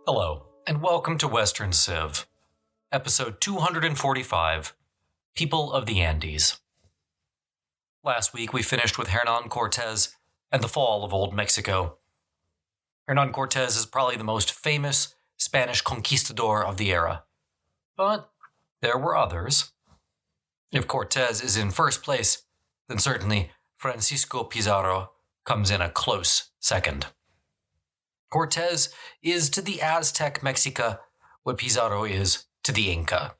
Hello, and welcome to Western Civ, episode 245, People of the Andes. Last week we finished with Hernan Cortés and the fall of Old Mexico. Hernan Cortés is probably the most famous Spanish conquistador of the era, but there were others. If Cortés is in first place, then certainly Francisco Pizzaro comes in a close second. Cortés is to the Aztec Mexica what Pizzaro is to the Inca.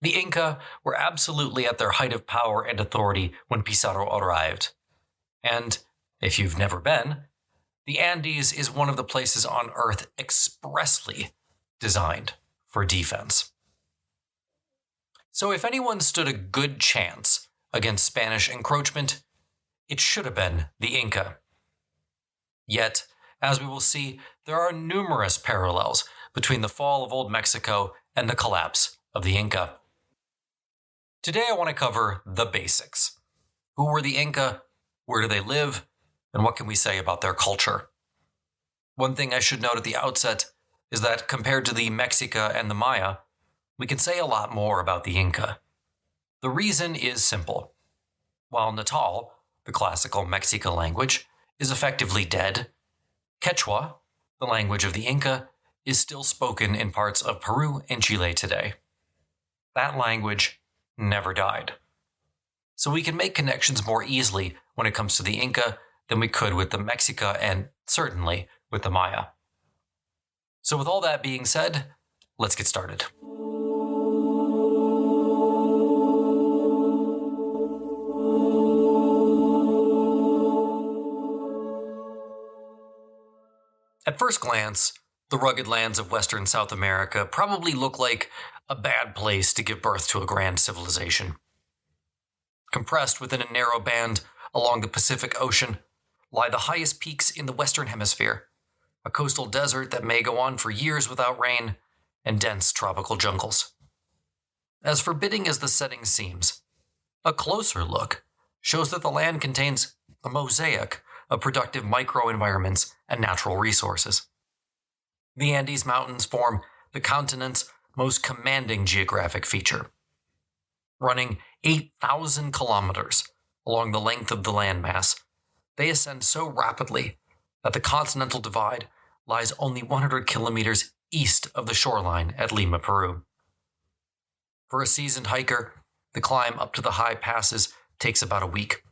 The Inca were absolutely at their height of power and authority when Pizzaro arrived. And, if you've never been, the Andes is one of the places on Earth expressly designed for defense. So if anyone stood a good chance against Spanish encroachment, it should have been the Inca. Yet, as we will see, there are numerous parallels between the fall of Old Mexico and the collapse of the Inca. Today I want to cover the basics. Who were the Inca? Where do they live? And what can we say about their culture? One thing I should note at the outset is that compared to the Mexica and the Maya, we can say a lot more about the Inca. The reason is simple. While Natal, the classical Mexica language, is effectively dead, Quechua, the language of the Inca, is still spoken in parts of Peru and Chile today. That language never died. So we can make connections more easily when it comes to the Inca than we could with the Mexica and certainly with the Maya. So with all that being said, let's get started. At first glance, the rugged lands of Western South America probably look like a bad place to give birth to a grand civilization. Compressed within a narrow band along the Pacific Ocean lie the highest peaks in the Western Hemisphere, a coastal desert that may go on for years without rain, and dense tropical jungles. As forbidding as the setting seems, a closer look shows that the land contains a mosaic of productive microenvironments and natural resources. The Andes Mountains form the continent's most commanding geographic feature. Running 8,000 kilometers along the length of the landmass, they ascend so rapidly that the continental divide lies only 100 kilometers east of the shoreline at Lima, Peru. For a seasoned hiker, the climb up to the high passes takes about a week,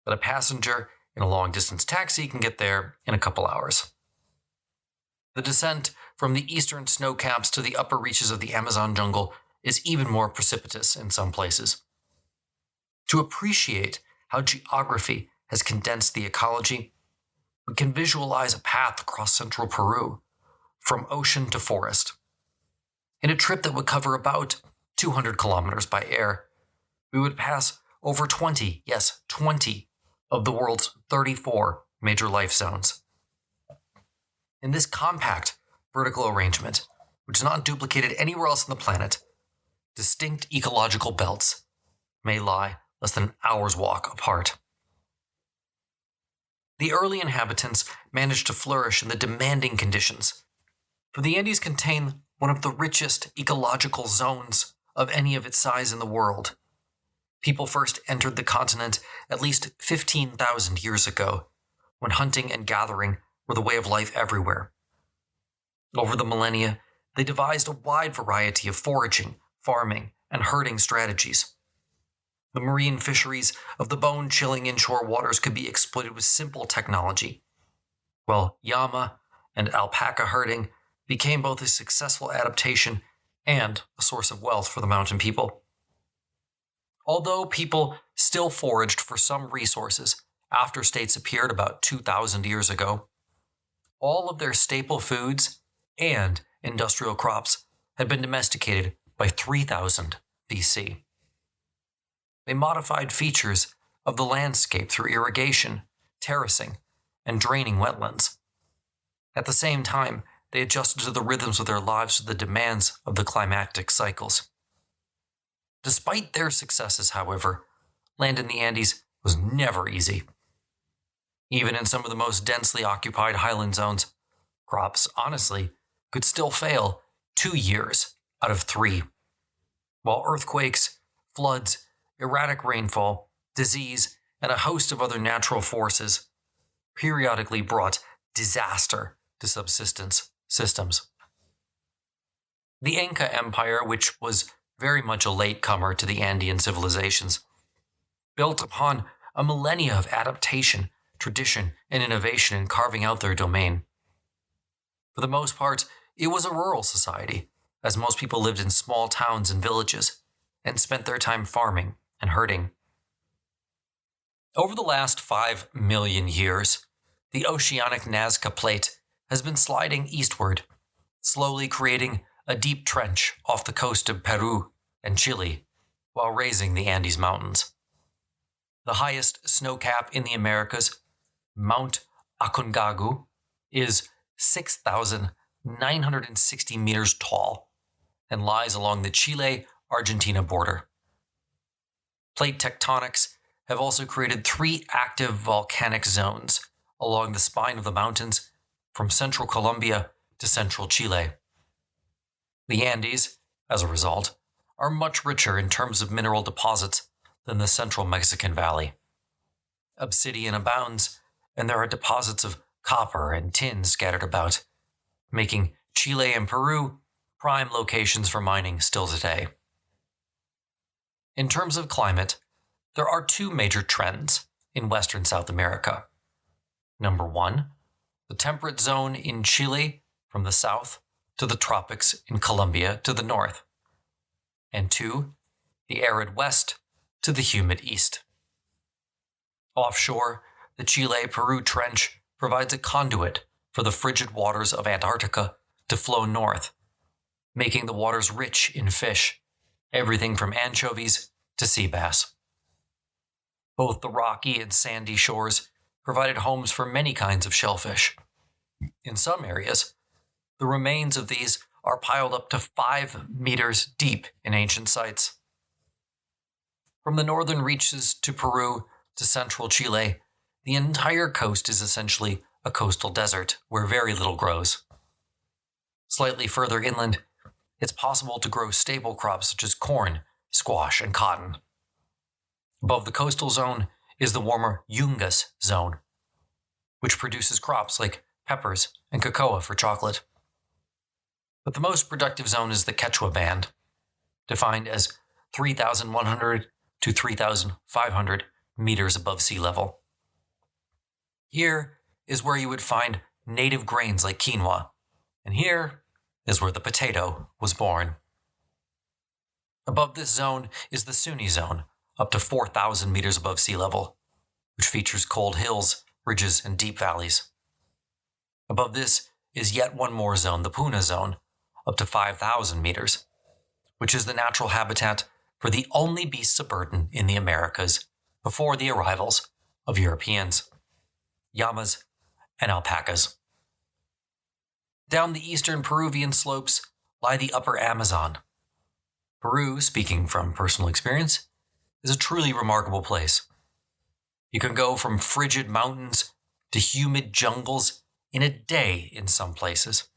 but a passenger in a long-distance taxi can get there in a couple hours. The descent from the eastern snow caps to the upper reaches of the Amazon jungle is even more precipitous in some places. To appreciate how geography has condensed the ecology, we can visualize a path across central Peru, from ocean to forest. In a trip that would cover about 200 kilometers by air, we would pass over 20 of the world's 34 major life zones. In this compact vertical arrangement, which is not duplicated anywhere else on the planet, distinct ecological belts may lie less than an hour's walk apart. The early inhabitants managed to flourish in the demanding conditions, for the Andes contain one of the richest ecological zones of any of its size in the world. People first entered the continent at least 15,000 years ago, when hunting and gathering were the way of life everywhere. Over the millennia, they devised a wide variety of foraging, farming, and herding strategies. The marine fisheries of the bone-chilling inshore waters could be exploited with simple technology, while llama and alpaca herding became both a successful adaptation and a source of wealth for the mountain people. Although people still foraged for some resources after states appeared about 2,000 years ago, all of their staple foods and industrial crops had been domesticated by 3000 BC. They modified features of the landscape through irrigation, terracing, and draining wetlands. At the same time, they adjusted to the rhythms of their lives to the demands of the climatic cycles. Despite their successes, however, land in the Andes was never easy. Even in some of the most densely occupied highland zones, Crops, honestly, could still fail 2 years out of 3, while earthquakes, floods, erratic rainfall, disease, and a host of other natural forces periodically brought disaster to subsistence systems. The Inca Empire, which was very much a latecomer to the Andean civilizations, built upon a millennia of adaptation, tradition, and innovation in carving out their domain. For the most part, it was a rural society, as most people lived in small towns and villages, and spent their time farming and herding. Over the last 5 million years, the oceanic Nazca Plate has been sliding eastward, slowly creating a deep trench off the coast of Peru and Chile, while raising the Andes Mountains. The highest snow cap in the Americas, Mount Aconcagua, is 6,960 meters tall and lies along the Chile-Argentina border. Plate tectonics have also created 3 active volcanic zones along the spine of the mountains from central Colombia to central Chile. The Andes, as a result, are much richer in terms of mineral deposits than the central Mexican valley. Obsidian abounds, and there are deposits of copper and tin scattered about, making Chile and Peru prime locations for mining still today. In terms of climate, there are 2 major trends in western South America. Number 1, the temperate zone in Chile from the south to the tropics in Colombia to the north. And 2, the arid west to the humid east. Offshore, the Chile-Peru Trench provides a conduit for the frigid waters of Antarctica to flow north, making the waters rich in fish, everything from anchovies to sea bass. Both the rocky and sandy shores provided homes for many kinds of shellfish. In some areas, the remains of these are piled up to 5 meters deep in ancient sites. From the northern reaches to Peru to central Chile, the entire coast is essentially a coastal desert where very little grows. Slightly further inland, it's possible to grow staple crops such as corn, squash, and cotton. Above the coastal zone is the warmer Yungas zone, which produces crops like peppers and cocoa for chocolate. But the most productive zone is the Quechua Band, defined as 3,100 to 3,500 meters above sea level. Here is where you would find native grains like quinoa, and here is where the potato was born. Above this zone is the Sunni zone, up to 4,000 meters above sea level, which features cold hills, ridges, and deep valleys. Above this is yet one more zone, the Puna zone, up to 5,000 meters, which is the natural habitat for the only beasts of burden in the Americas before the arrivals of Europeans, llamas and alpacas. Down the eastern Peruvian slopes lie the upper Amazon. Peru, speaking from personal experience, is a truly remarkable place. You can go from frigid mountains to humid jungles in a day in some places.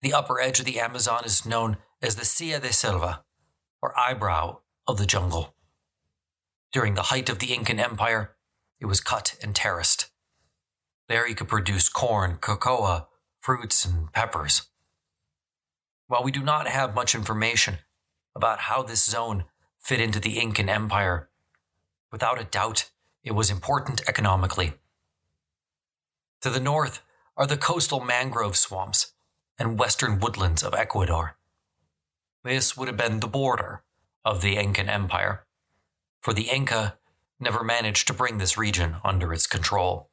The upper edge of the Amazon is known as the Silla de Selva, or eyebrow of the jungle. During the height of the Incan Empire, it was cut and terraced. There you could produce corn, cocoa, fruits, and peppers. While we do not have much information about how this zone fit into the Incan Empire, without a doubt, it was important economically. To the north are the coastal mangrove swamps and western woodlands of Ecuador. This would have been the border of the Incan Empire, for the Inca never managed to bring this region under its control.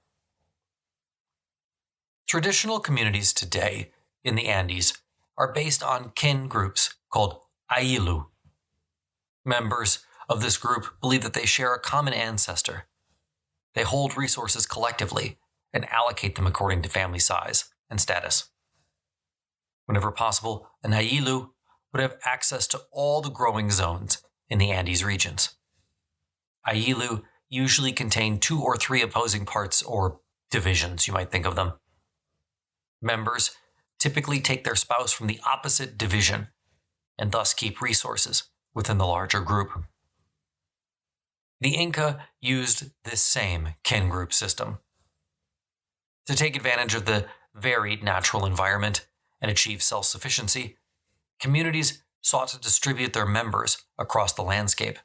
Traditional communities today in the Andes are based on kin groups called Ailu. Members of this group believe that they share a common ancestor. They hold resources collectively and allocate them according to family size and status. Whenever possible, an Ailu would have access to all the growing zones in the Andes regions. Ailu usually contain 2 or 3 opposing parts or divisions, you might think of them. Members typically take their spouse from the opposite division and thus keep resources within the larger group. The Inca used this same kin group system. To take advantage of the varied natural environment and achieve self-sufficiency, communities sought to distribute their members across the landscape.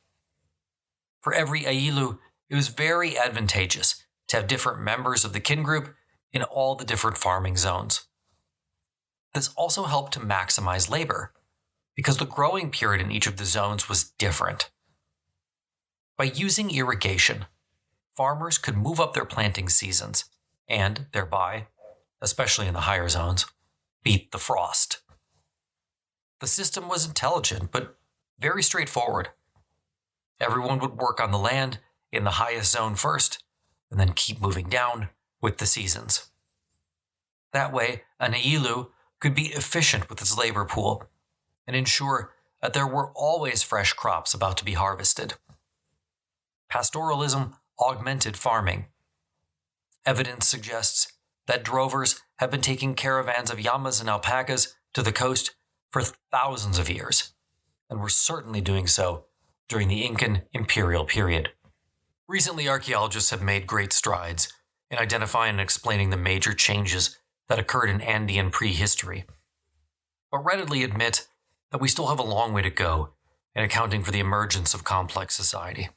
For every Ailu, it was very advantageous to have different members of the kin group in all the different farming zones. This also helped to maximize labor, because the growing period in each of the zones was different. By using irrigation, farmers could move up their planting seasons and, thereby, especially in the higher zones, beat the frost. The system was intelligent, but very straightforward. Everyone would work on the land in the highest zone first, and then keep moving down with the seasons. That way, an Ailu could be efficient with its labor pool and ensure that there were always fresh crops about to be harvested. Pastoralism augmented farming. Evidence suggests that drovers have been taking caravans of llamas and alpacas to the coast for thousands of years, and were certainly doing so during the Incan imperial period. Recently, archaeologists have made great strides in identifying and explaining the major changes that occurred in Andean prehistory, but readily admit that we still have a long way to go in accounting for the emergence of complex society.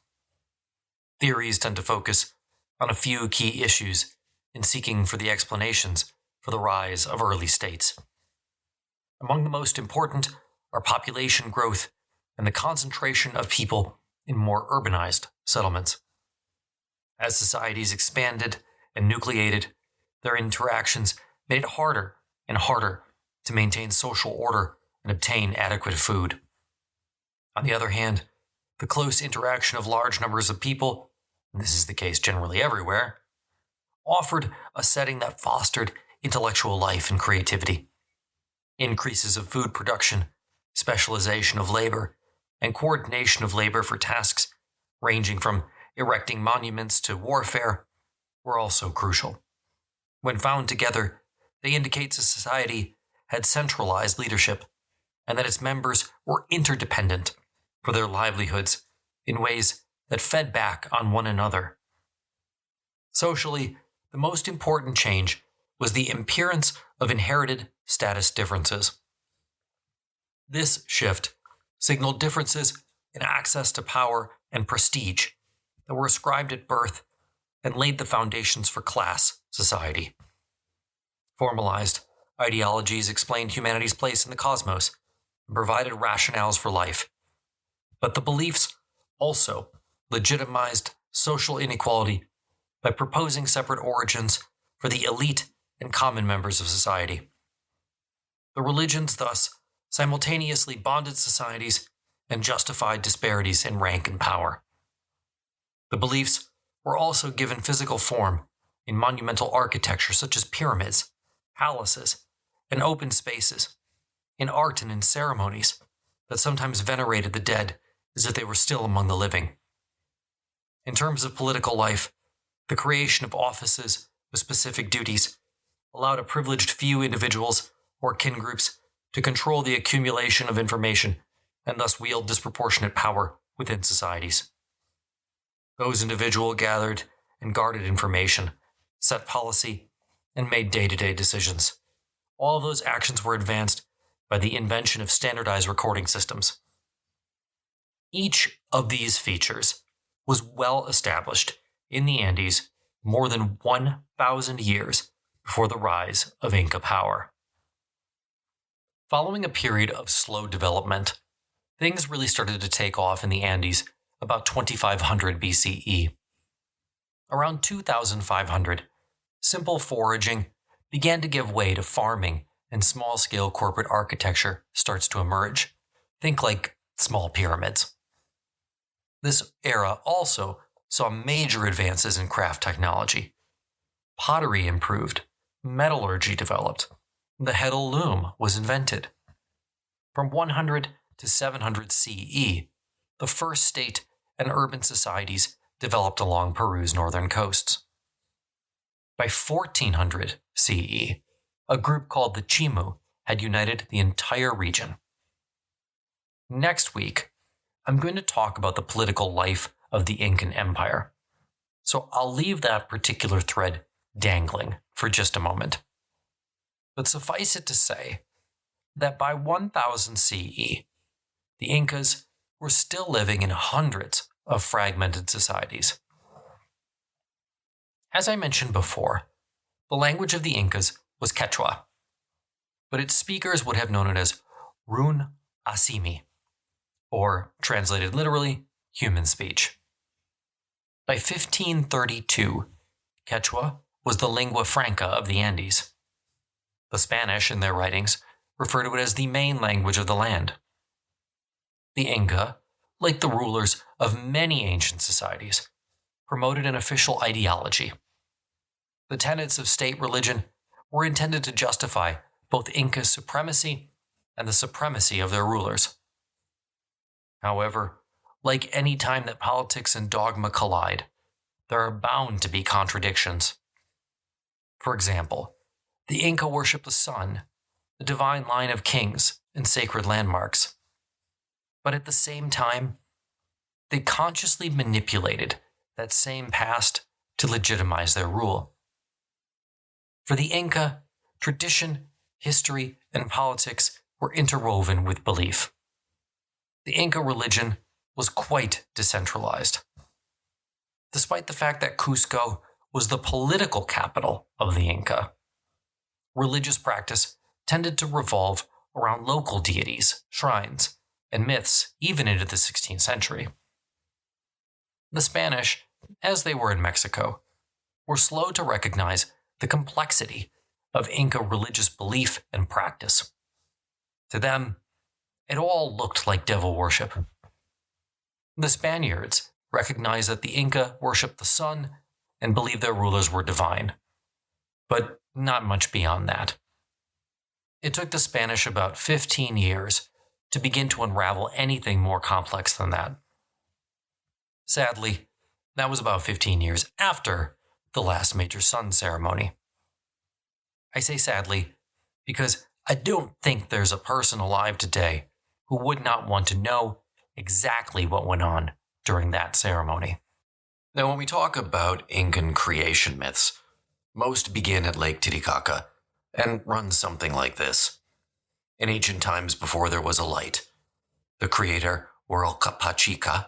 Theories tend to focus on a few key issues in seeking for the explanations for the rise of early states. Among the most important are population growth and the concentration of people in more urbanized settlements. As societies expanded and nucleated, their interactions made it harder and harder to maintain social order and obtain adequate food. On the other hand, the close interaction of large numbers of people, and this is the case generally everywhere, offered a setting that fostered intellectual life and creativity. Increases of food production, specialization of labor, and coordination of labor for tasks ranging from erecting monuments to warfare were also crucial. When found together, they indicate a society had centralized leadership and that its members were interdependent for their livelihoods in ways that fed back on one another. Socially, the most important change was the appearance of inherited status differences. This shift signaled differences in access to power and prestige that were ascribed at birth and laid the foundations for class society. Formalized ideologies explained humanity's place in the cosmos and provided rationales for life. But the beliefs also legitimized social inequality by proposing separate origins for the elite and common members of society. The religions thus simultaneously bonded societies and justified disparities in rank and power. The beliefs were also given physical form in monumental architecture such as pyramids, palaces, and open spaces, in art and in ceremonies that sometimes venerated the dead as if they were still among the living. In terms of political life, the creation of offices with specific duties allowed a privileged few individuals or kin groups to control the accumulation of information and thus wield disproportionate power within societies. Those individuals gathered and guarded information, set policy, and made day-to-day decisions. All of those actions were advanced by the invention of standardized recording systems. Each of these features was well established in the Andes more than 1,000 years before the rise of Inca power. Following a period of slow development, things really started to take off in the Andes about 2500 BCE. Around 2500, simple foraging began to give way to farming, and small-scale corporate architecture starts to emerge. Think like small pyramids. This era also saw major advances in craft technology. Pottery improved, metallurgy developed, the heddle loom was invented. From 100 to 700 CE, the first state and urban societies developed along Peru's northern coasts. By 1400 CE, a group called the Chimu had united the entire region. Next week, I'm going to talk about the political life of the Incan Empire, so I'll leave that particular thread dangling for just a moment. But suffice it to say that by 1000 CE, the Incas were still living in hundreds of fragmented societies. As I mentioned before, the language of the Incas was Quechua, but its speakers would have known it as Run Asimi, or translated literally, human speech. By 1532, Quechua was the lingua franca of the Andes. The Spanish, in their writings, refer to it as the main language of the land. The Inca, like the rulers of many ancient societies, promoted an official ideology. The tenets of state religion were intended to justify both Inca supremacy and the supremacy of their rulers. However, like any time that politics and dogma collide, there are bound to be contradictions. For example, the Inca worshiped the sun, the divine line of kings and sacred landmarks. But at the same time, they consciously manipulated that same past to legitimize their rule. For the Inca, tradition, history, and politics were interwoven with belief. The Inca religion was quite decentralized. Despite the fact that Cusco was the political capital of the Inca, religious practice tended to revolve around local deities, shrines, and myths even into the 16th century. The Spanish, as they were in Mexico, were slow to recognize the complexity of Inca religious belief and practice. To them, it all looked like devil worship. The Spaniards recognized that the Inca worshipped the sun and believed their rulers were divine, but not much beyond that. It took the Spanish about 15 years to begin to unravel anything more complex than that. Sadly, that was about 15 years after the last major sun ceremony. I say sadly because I don't think there's a person alive today who would not want to know exactly what went on during that ceremony. Now, when we talk about Incan creation myths, most begin at Lake Titicaca and run something like this. In ancient times before there was a light, the creator, Huaycapachica,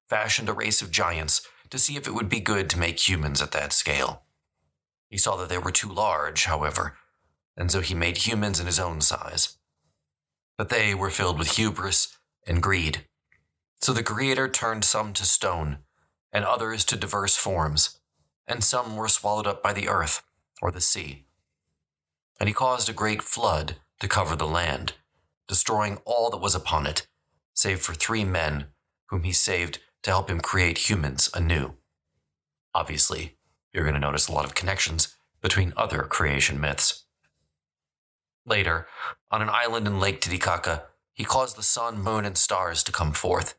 fashioned a race of giants to see if it would be good to make humans at that scale. He saw that they were too large, however, and so he made humans in his own size. But they were filled with hubris and greed. So the creator turned some to stone, and others to diverse forms, and some were swallowed up by the earth or the sea. And he caused a great flood to cover the land, destroying all that was upon it, save for 3 men whom he saved to help him create humans anew. Obviously, you're going to notice a lot of connections between other creation myths. Later, on an island in Lake Titicaca, he caused the sun, moon, and stars to come forth.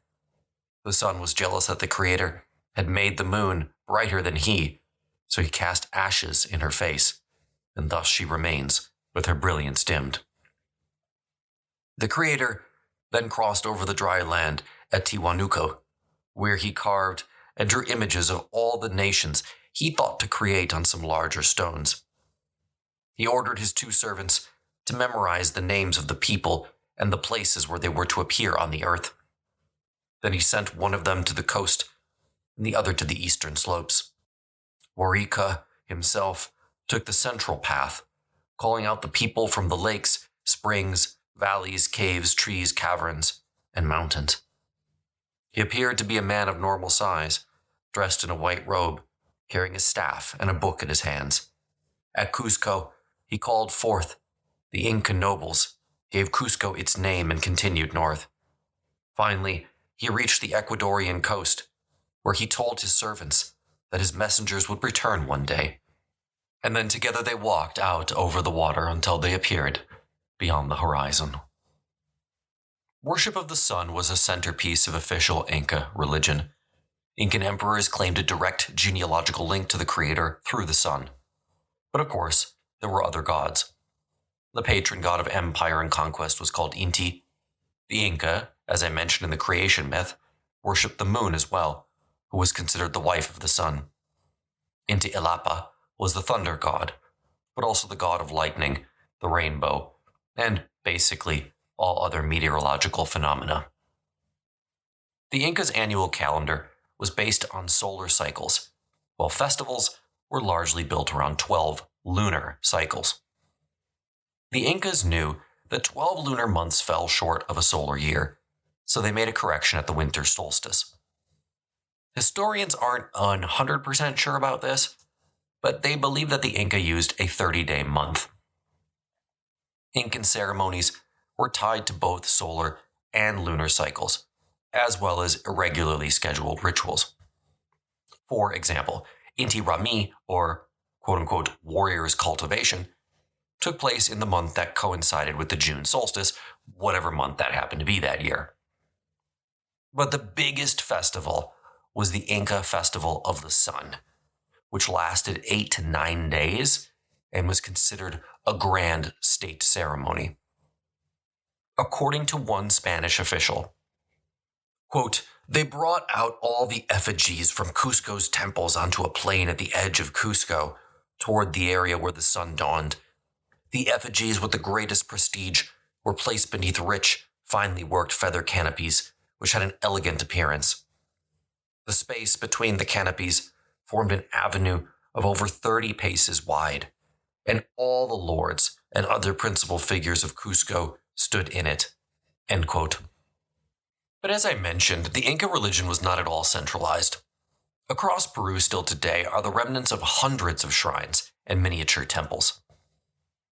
The sun was jealous that the creator had made the moon brighter than he, so he cast ashes in her face, and thus she remains with her brilliance dimmed. The creator then crossed over the dry land at Tiwanuco, where he carved and drew images of all the nations he thought to create on some larger stones. He ordered his 2 servants to memorize the names of the people and the places where they were to appear on the earth. Then he sent one of them to the coast and the other to the eastern slopes. Huayca himself took the central path, calling out the people from the lakes, springs, valleys, caves, trees, caverns, and mountains. He appeared to be a man of normal size, dressed in a white robe, carrying a staff and a book in his hands. At Cusco, he called forth the Inca nobles, gave Cusco its name, and continued north. Finally, he reached the Ecuadorian coast, where he told his servants that his messengers would return one day. And then together they walked out over the water until they appeared beyond the horizon. Worship of the sun was a centerpiece of official Inca religion. Incan emperors claimed a direct genealogical link to the creator through the sun. But of course, there were other gods. The patron god of empire and conquest was called Inti. The Inca, as I mentioned in the creation myth, worshipped the moon as well, who was considered the wife of the sun. Inti Ilapa was the thunder god, but also the god of lightning, the rainbow, and basically all other meteorological phenomena. The Inca's annual calendar was based on solar cycles, while festivals were largely built around 12 lunar cycles. The Incas knew that 12 lunar months fell short of a solar year, so they made a correction at the winter solstice. Historians aren't 100% sure about this, but they believe that the Inca used a 30-day month. Incan ceremonies were tied to both solar and lunar cycles, as well as irregularly scheduled rituals. For example, Inti Rami, or quote-unquote warrior's cultivation, took place in the month that coincided with the June solstice, whatever month that happened to be that year. But the biggest festival was the Inca Festival of the Sun, which lasted 8 to 9 days and was considered a grand state ceremony. According to one Spanish official, quote, "They brought out all the effigies from Cusco's temples onto a plain at the edge of Cusco, toward the area where the sun dawned. The effigies with the greatest prestige were placed beneath rich, finely worked feather canopies, which had an elegant appearance. The space between the canopies formed an avenue of over 30 paces wide, and all the lords and other principal figures of Cusco stood in it." End quote. But as I mentioned, the Inca religion was not at all centralized. Across Peru still today are the remnants of hundreds of shrines and miniature temples.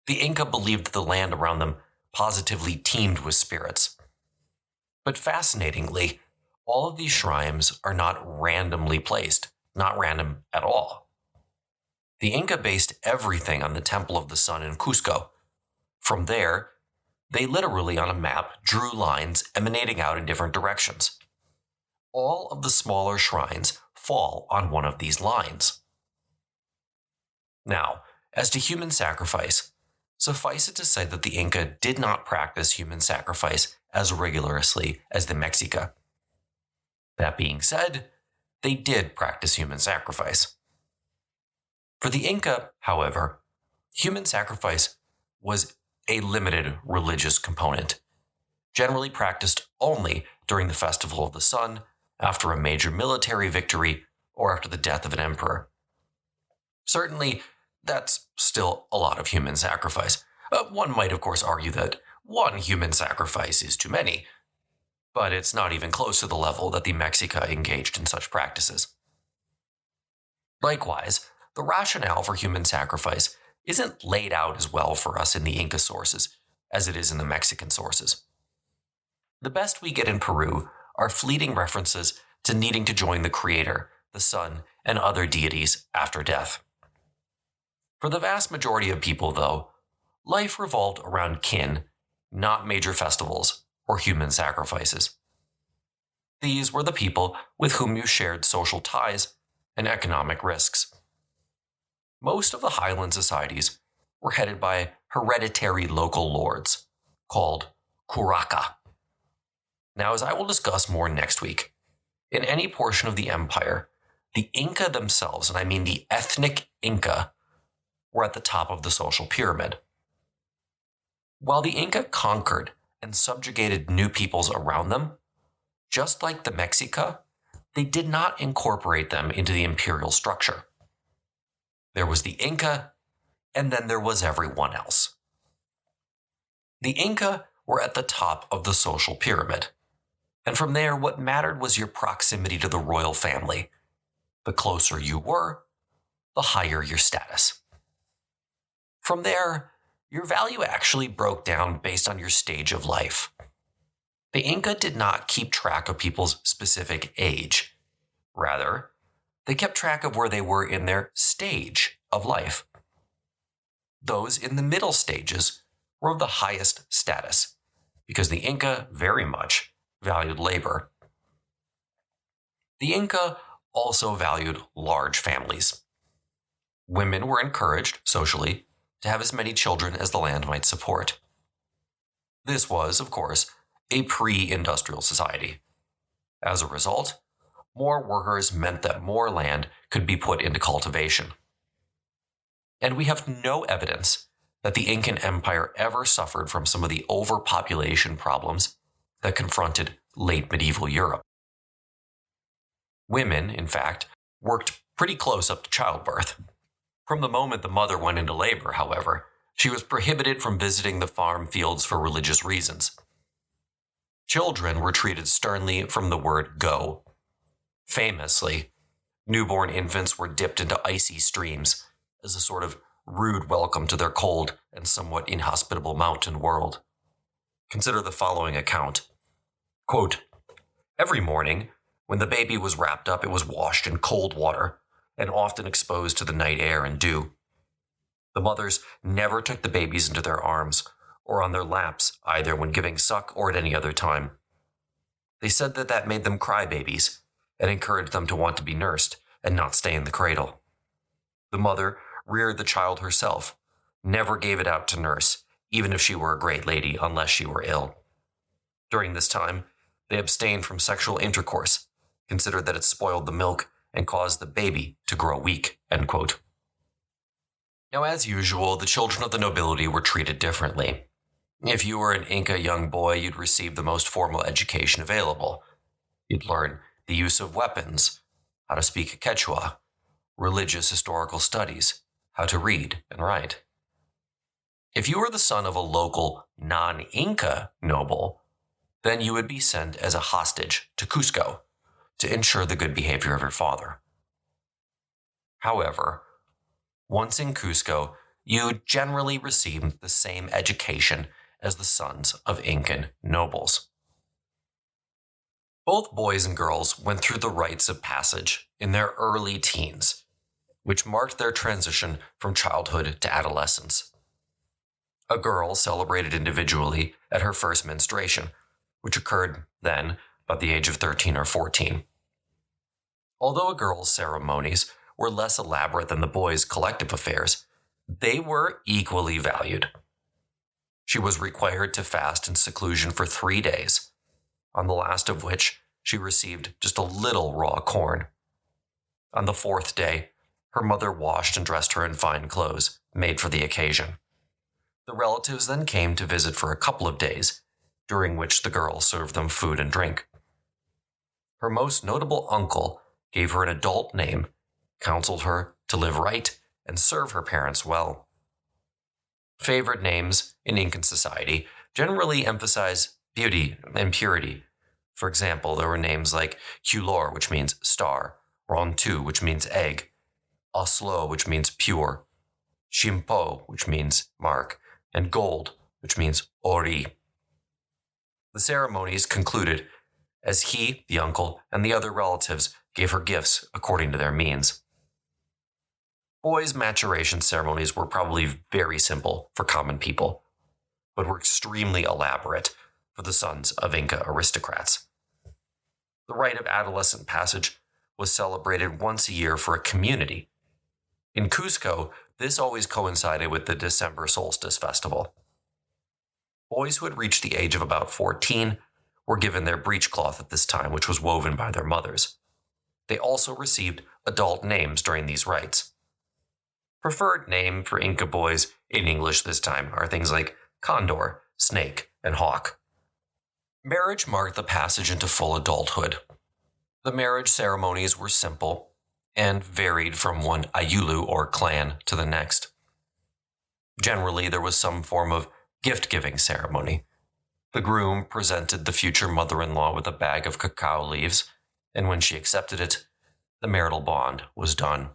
The Inca believed that the land around them positively teemed with spirits. But fascinatingly, all of these shrines are not randomly placed, not random at all. The Inca based everything on the Temple of the Sun in Cusco. From there, they literally on a map drew lines emanating out in different directions. All of the smaller shrines fall on one of these lines. Now, as to human sacrifice, suffice it to say that the Inca did not practice human sacrifice as rigorously as the Mexica. That being said, they did practice human sacrifice. For the Inca, however, human sacrifice was a limited religious component, generally practiced only during the Festival of the Sun, after a major military victory, or after the death of an emperor. Certainly, that's still a lot of human sacrifice. One might, of course, argue that one human sacrifice is too many, but it's not even close to the level that the Mexica engaged in such practices. Likewise, the rationale for human sacrifice isn't laid out as well for us in the Inca sources as it is in the Mexican sources. The best we get in Peru are fleeting references to needing to join the creator, the sun, and other deities after death. For the vast majority of people, though, life revolved around kin, not major festivals or human sacrifices. These were the people with whom you shared social ties and economic risks. Most of the highland societies were headed by hereditary local lords, called curaca. Now, as I will discuss more next week, in any portion of the empire, the Inca themselves, and I mean the ethnic Inca, were at the top of the social pyramid. While the Inca conquered and subjugated new peoples around them, just like the Mexica, they did not incorporate them into the imperial structure. There was the Inca, and then there was everyone else. The Inca were at the top of the social pyramid, and from there what mattered was your proximity to the royal family. The closer you were, the higher your status. From there, your value actually broke down based on your stage of life. The Inca did not keep track of people's specific age. Rather, they kept track of where they were in their stage of life. Those in the middle stages were of the highest status, because the Inca very much valued labor. The Inca also valued large families. Women were encouraged, socially, to have as many children as the land might support. This was, of course, a pre-industrial society. As a result, more workers meant that more land could be put into cultivation. And we have no evidence that the Incan Empire ever suffered from some of the overpopulation problems that confronted late medieval Europe. Women, in fact, worked pretty close up to childbirth. From the moment the mother went into labor, however, she was prohibited from visiting the farm fields for religious reasons. Children were treated sternly from the word go. Famously, newborn infants were dipped into icy streams as a sort of rude welcome to their cold and somewhat inhospitable mountain world. Consider the following account. Quote, "Every morning, when the baby was wrapped up, it was washed in cold water and often exposed to the night air and dew. The mothers never took the babies into their arms or on their laps, either when giving suck or at any other time. They said that made them cry babies and encouraged them to want to be nursed and not stay in the cradle. The mother reared the child herself, never gave it out to nurse, even if she were a great lady, unless she were ill. During this time, they abstained from sexual intercourse, considered that it spoiled the milk and caused the baby to grow weak." End quote. Now, as usual, the children of the nobility were treated differently. If you were an Inca young boy, you'd receive the most formal education available. You'd learn the use of weapons, how to speak Quechua, religious historical studies, how to read and write. If you were the son of a local non-Inca noble, then you would be sent as a hostage to Cusco to ensure the good behavior of your father. However, once in Cusco, you generally received the same education as the sons of Incan nobles. Both boys and girls went through the rites of passage in their early teens, which marked their transition from childhood to adolescence. A girl celebrated individually at her first menstruation, which occurred then about the age of 13 or 14. Although a girl's ceremonies were less elaborate than the boys' collective affairs, they were equally valued. She was required to fast in seclusion for 3 days, on the last of which she received just a little raw corn. On the 4th day, her mother washed and dressed her in fine clothes, made for the occasion. The relatives then came to visit for a couple of days, during which the girl served them food and drink. Her most notable uncle gave her an adult name, counseled her to live right, and serve her parents well. Favored names in Incan society generally emphasize beauty and purity. For example, there were names like Culor, which means star, Rontu, which means egg, Oslo, which means pure, Shimpo, which means mark, and gold, which means ori. The ceremonies concluded as he, the uncle, and the other relatives gave her gifts according to their means. Boys' maturation ceremonies were probably very simple for common people, but were extremely elaborate for the sons of Inca aristocrats. The rite of adolescent passage was celebrated once a year for a community. In Cusco, this always coincided with the December solstice festival. Boys who had reached the age of about 14 were given their breechcloth at this time, which was woven by their mothers. They also received adult names during these rites. Preferred name for Inca boys in English this time are things like condor, snake, and hawk. Marriage marked the passage into full adulthood. The marriage ceremonies were simple and varied from one ayulu or clan to the next. Generally, there was some form of gift-giving ceremony. The groom presented the future mother-in-law with a bag of cacao leaves, and when she accepted it, the marital bond was done.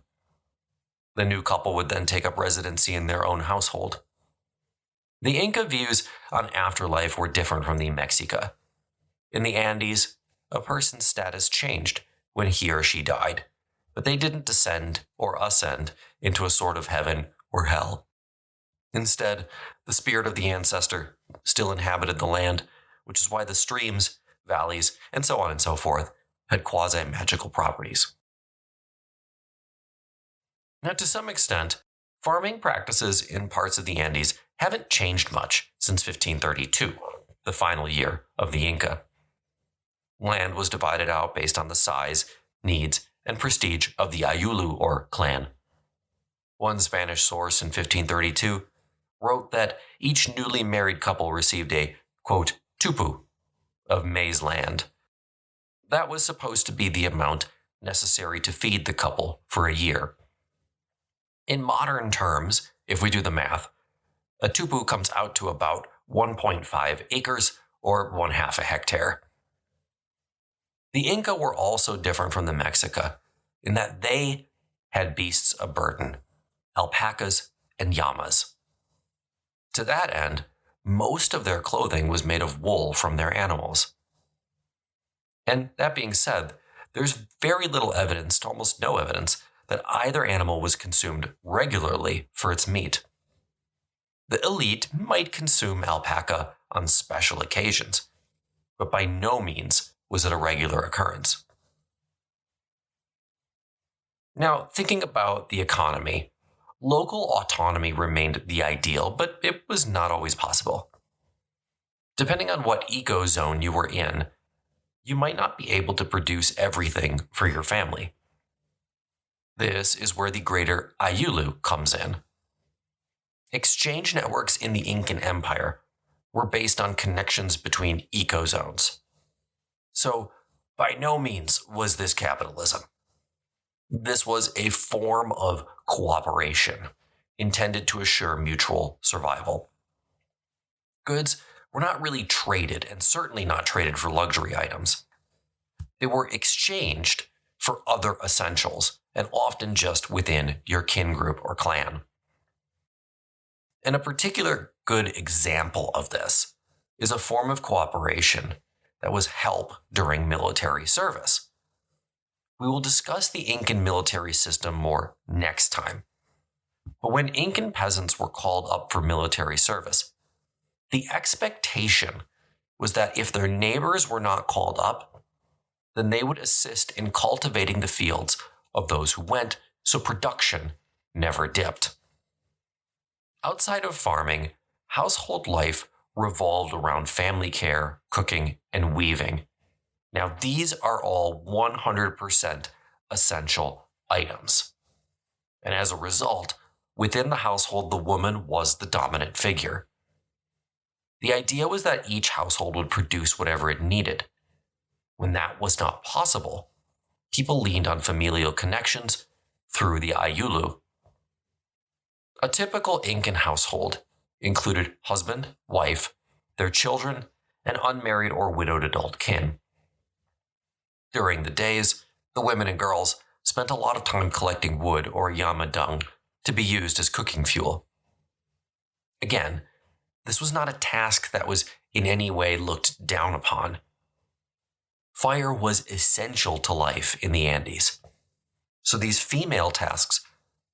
The new couple would then take up residency in their own household. The Inca views on afterlife were different from the Mexica. In the Andes, a person's status changed when he or she died, but they didn't descend or ascend into a sort of heaven or hell. Instead, the spirit of the ancestor still inhabited the land, which is why the streams, valleys, and so on and so forth had quasi-magical properties. Now, to some extent, Farming practices in parts of the Andes haven't changed much since 1532, the final year of the Inca. Land was divided out based on the size, needs, and prestige of the Ayulu or clan. One Spanish source in 1532 wrote that each newly married couple received a, quote, tupu of maize land. That was supposed to be the amount necessary to feed the couple for a year. In modern terms, if we do the math, a tupu comes out to about 1.5 acres or 1/2 a hectare. The Inca were also different from the Mexica in that they had beasts of burden, alpacas and llamas. To that end, most of their clothing was made of wool from their animals. And that being said, there's very little evidence, to almost no evidence, that either animal was consumed regularly for its meat. The elite might consume alpaca on special occasions, but by no means was it a regular occurrence. Now, thinking about the economy, local autonomy remained the ideal, but it was not always possible. Depending on what ecozone you were in, you might not be able to produce everything for your family. This is where the greater Ayulu comes in. Exchange networks in the Incan Empire were based on connections between ecozones. So, by no means was this capitalism. This was a form of cooperation intended to assure mutual survival. Goods were not really traded, and certainly not traded for luxury items. They were exchanged for other essentials, and often just within your kin group or clan. And a particular good example of this is a form of cooperation that was help during military service. We will discuss the Incan military system more next time. But when Incan peasants were called up for military service, the expectation was that if their neighbors were not called up, then they would assist in cultivating the fields of those who went, so production never dipped. Outside of farming, household life revolved around family care, cooking, and weaving. Now, these are all 100% essential items. And as a result, within the household, the woman was the dominant figure. The idea was that each household would produce whatever it needed. When that was not possible, people leaned on familial connections through the Ayulu. A typical Incan household included husband, wife, their children, and unmarried or widowed adult kin. During the days, the women and girls spent a lot of time collecting wood or llama dung to be used as cooking fuel. Again, this was not a task that was in any way looked down upon. Fire was essential to life in the Andes, so these female tasks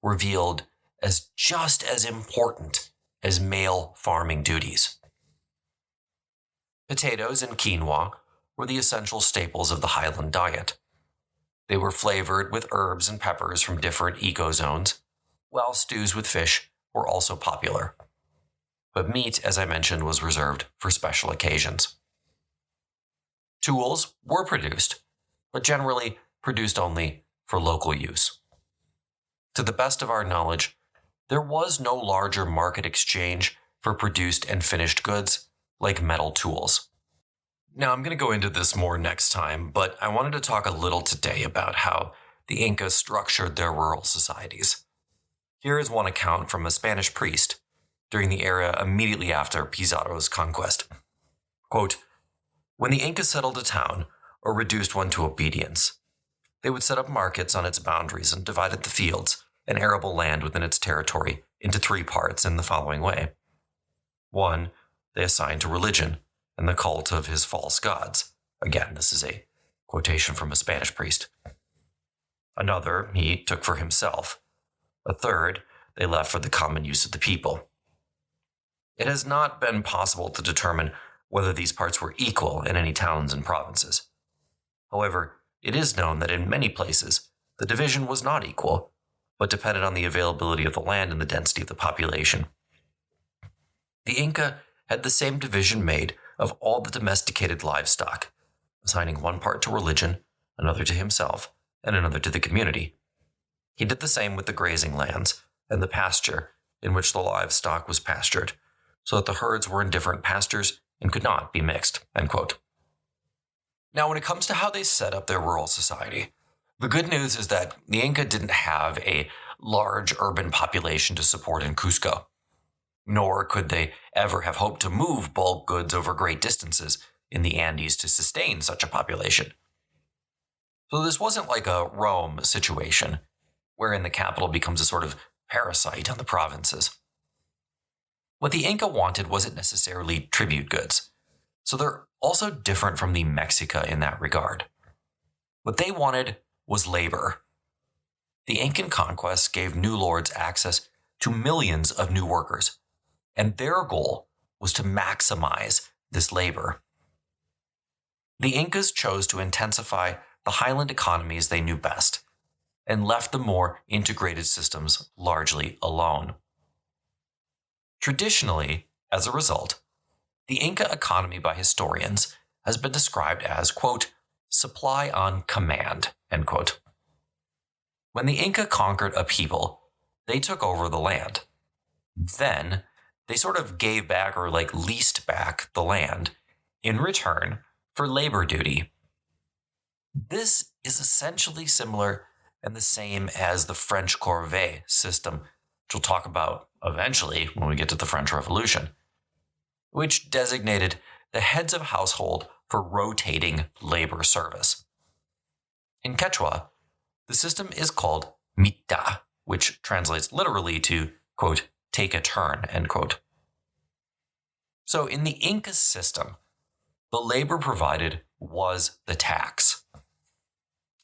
were viewed as just as important as male farming duties. Potatoes and quinoa were the essential staples of the highland diet. They were flavored with herbs and peppers from different ecozones, while stews with fish were also popular. But meat, as I mentioned, was reserved for special occasions. Tools were produced, but generally produced only for local use. To the best of our knowledge, there was no larger market exchange for produced and finished goods like metal tools. Now, I'm going to go into this more next time, but I wanted to talk a little today about how the Incas structured their rural societies. Here is one account from a Spanish priest during the era immediately after Pizarro's conquest. Quote, "When the Incas settled a town or reduced one to obedience, they would set up markets on its boundaries and divided the fields and arable land within its territory into 3 parts in the following way. 1, they assigned to religion and the cult of his false gods." Again, this is a quotation from a Spanish priest. Another he took for himself. A third they left for the common use of the people. It has not been possible to determine whether these parts were equal in any towns and provinces. However, it is known that in many places the division was not equal, but depended on the availability of the land and the density of the population. The Inca had the same division made of all the domesticated livestock, assigning one part to religion, another to himself, and another to the community. He did the same with the grazing lands and the pasture in which the livestock was pastured, so that the herds were in different pastures and could not be mixed. End quote. Now, when it comes to how they set up their rural society, the good news is that the Inca didn't have a large urban population to support in Cusco, nor could they ever have hoped to move bulk goods over great distances in the Andes to sustain such a population. So this wasn't like a Rome situation, wherein the capital becomes a sort of parasite on the provinces. What the Inca wanted wasn't necessarily tribute goods, so they're also different from the Mexica in that regard. What they wanted was labor. The Incan conquest gave new lords access to millions of new workers, and their goal was to maximize this labor. The Incas chose to intensify the highland economies they knew best, and left the more integrated systems largely alone. Traditionally, as a result, the Inca economy by historians has been described as, quote, supply on command, end quote. When the Inca conquered a people, they took over the land. Then, they sort of gave back or leased back the land in return for labor duty. This is essentially similar and the same as the French corvée system, which we'll talk about eventually when we get to the French Revolution, which designated the heads of household for rotating labor service. In Quechua, the system is called mita, which translates literally to, quote, take a turn, end quote. So in the Inca system, the labor provided was the tax.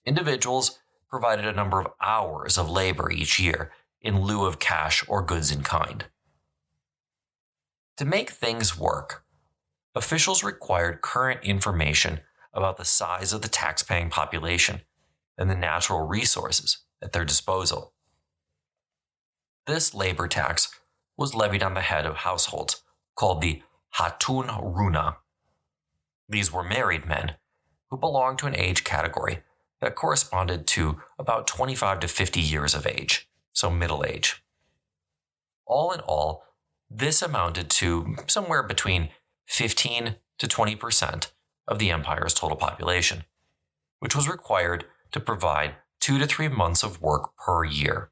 Individuals provided a number of hours of labor each year in lieu of cash or goods in kind. To make things work, officials required current information about the size of the tax-paying population and the natural resources at their disposal. This labor tax was levied on the head of households, called the Hatun Runa. These were married men who belonged to an age category that corresponded to about 25 to 50 years of age, so middle age. All in all, this amounted to somewhere between 15 to 20% of the empire's total population, which was required to provide 2 to 3 months of work per year.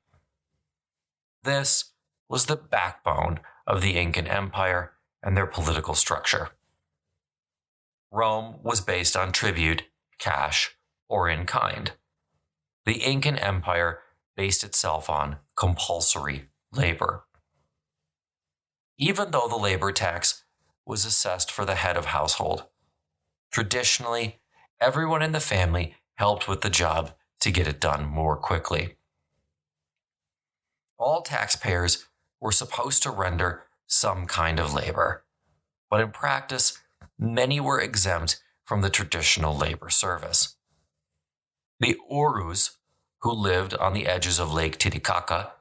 This was the backbone of the Incan Empire and their political structure. Rome was based on tribute, cash, or in kind. The Incan Empire based itself on compulsory labor. Even though the labor tax was assessed for the head of household, traditionally, everyone in the family helped with the job to get it done more quickly. All taxpayers were supposed to render some kind of labor, but in practice, many were exempt from the traditional labor service. The Urus, who lived on the edges of Lake Titicaca,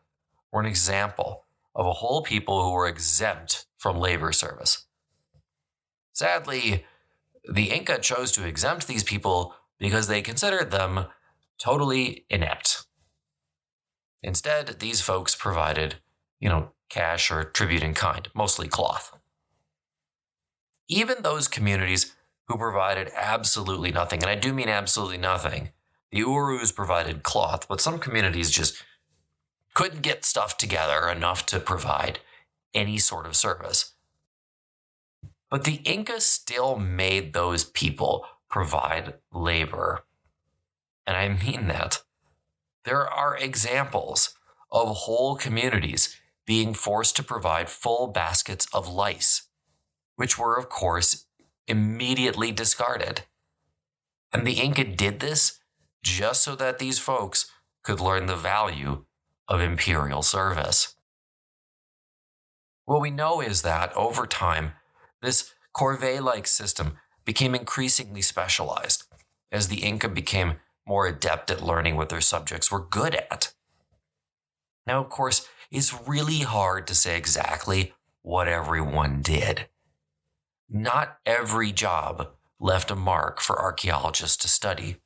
were an example of a whole people who were exempt from labor service. Sadly, the Inca chose to exempt these people because they considered them totally inept. Instead, these folks provided, cash or tribute in kind, mostly cloth. Even those communities who provided absolutely nothing, and I do mean absolutely nothing, the Urus provided cloth, but some communities just couldn't get stuff together enough to provide any sort of service. But the Inca still made those people provide labor. And I mean that. There are examples of whole communities being forced to provide full baskets of lice, which were, of course, immediately discarded. And the Inca did this just so that these folks could learn the value of imperial service. What we know is that, over time, this corvée-like system became increasingly specialized as the Inca became more adept at learning what their subjects were good at. Now, of course, it's really hard to say exactly what everyone did. Not every job left a mark for archaeologists to study.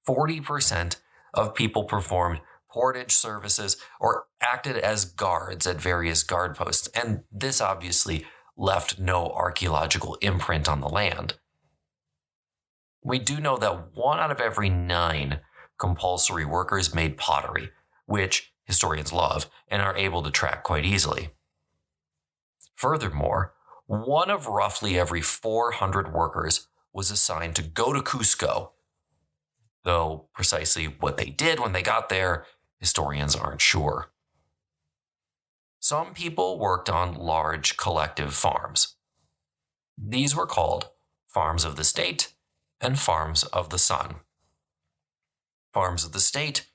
40% of people performed portage services or acted as guards at various guard posts, and this obviously left no archaeological imprint on the land. We do know that 1 out of every 9 compulsory workers made pottery, which historians love and are able to track quite easily. Furthermore, 1 of roughly every 400 workers was assigned to go to Cusco, though precisely what they did when they got there, historians aren't sure. Some people worked on large collective farms. These were called farms of the state and farms of the sun. Farms of the state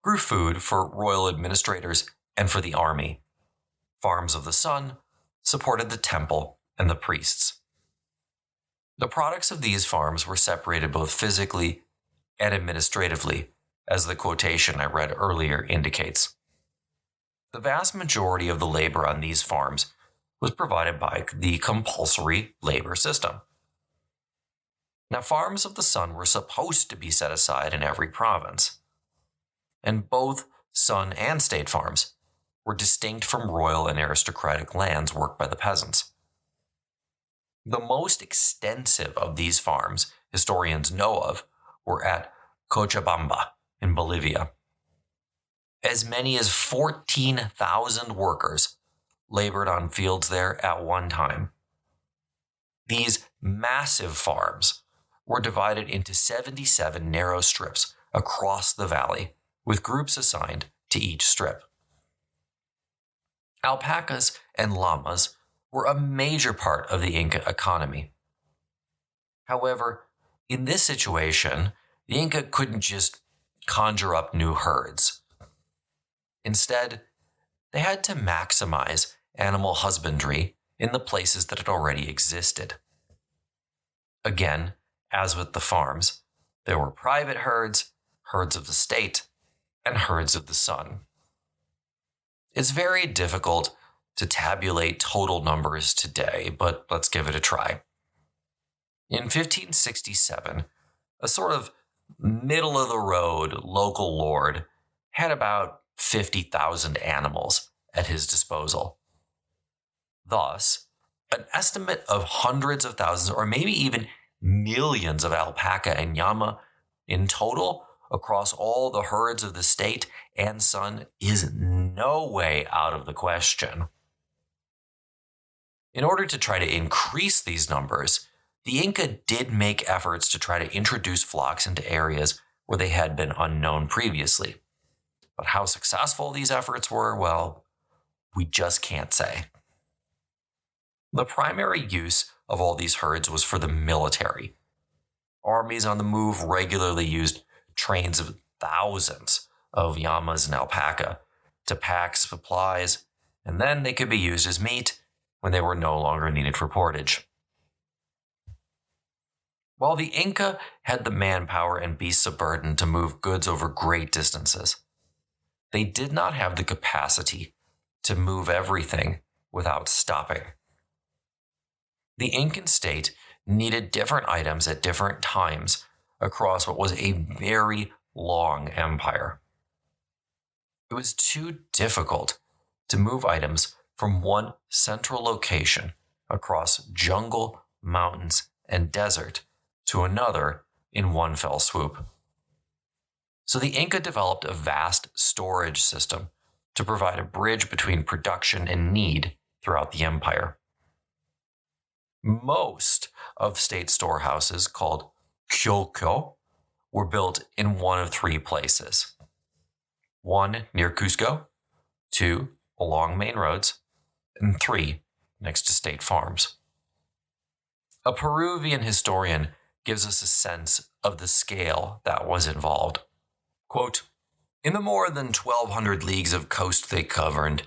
grew food for royal administrators and for the army. Farms of the sun supported the temple and the priests. The products of these farms were separated both physically and administratively, as the quotation I read earlier indicates. The vast majority of the labor on these farms was provided by the compulsory labor system. Now, farms of the sun were supposed to be set aside in every province, and both sun and state farms were distinct from royal and aristocratic lands worked by the peasants. The most extensive of these farms historians know of were at Cochabamba in Bolivia. As many as 14,000 workers labored on fields there at one time. These massive farms were divided into 77 narrow strips across the valley, with groups assigned to each strip. Alpacas and llamas were a major part of the Inca economy. However, in this situation, the Inca couldn't just conjure up new herds. Instead, they had to maximize animal husbandry in the places that had already existed. Again, as with the farms, there were private herds, herds of the state, and herds of the sun. It's very difficult to tabulate total numbers today, but let's give it a try. In 1567, a sort of middle-of-the-road local lord had about 50,000 animals at his disposal. Thus, an estimate of hundreds of thousands or maybe even millions of alpaca and llama in total across all the herds of the state and sun is no way out of the question. In order to try to increase these numbers, the Inca did make efforts to try to introduce flocks into areas where they had been unknown previously. But how successful these efforts were, well, we just can't say. The primary use of all these herds was for the military. Armies on the move regularly used trains of thousands of llamas and alpaca to pack supplies, and then they could be used as meat when they were no longer needed for portage. While the Inca had the manpower and beasts of burden to move goods over great distances, they did not have the capacity to move everything without stopping. The Incan state needed different items at different times across what was a very long empire. It was too difficult to move items from one central location across jungle, mountains, and desert to another in one fell swoop. So the Inca developed a vast storage system to provide a bridge between production and need throughout the empire. Most of state storehouses, called kyokyo, were built in one of 3 places. 1 near Cusco, 2 along main roads, and 3 next to state farms. A Peruvian historian gives us a sense of the scale that was involved. Quote, "In the more than 1,200 leagues of coast they governed,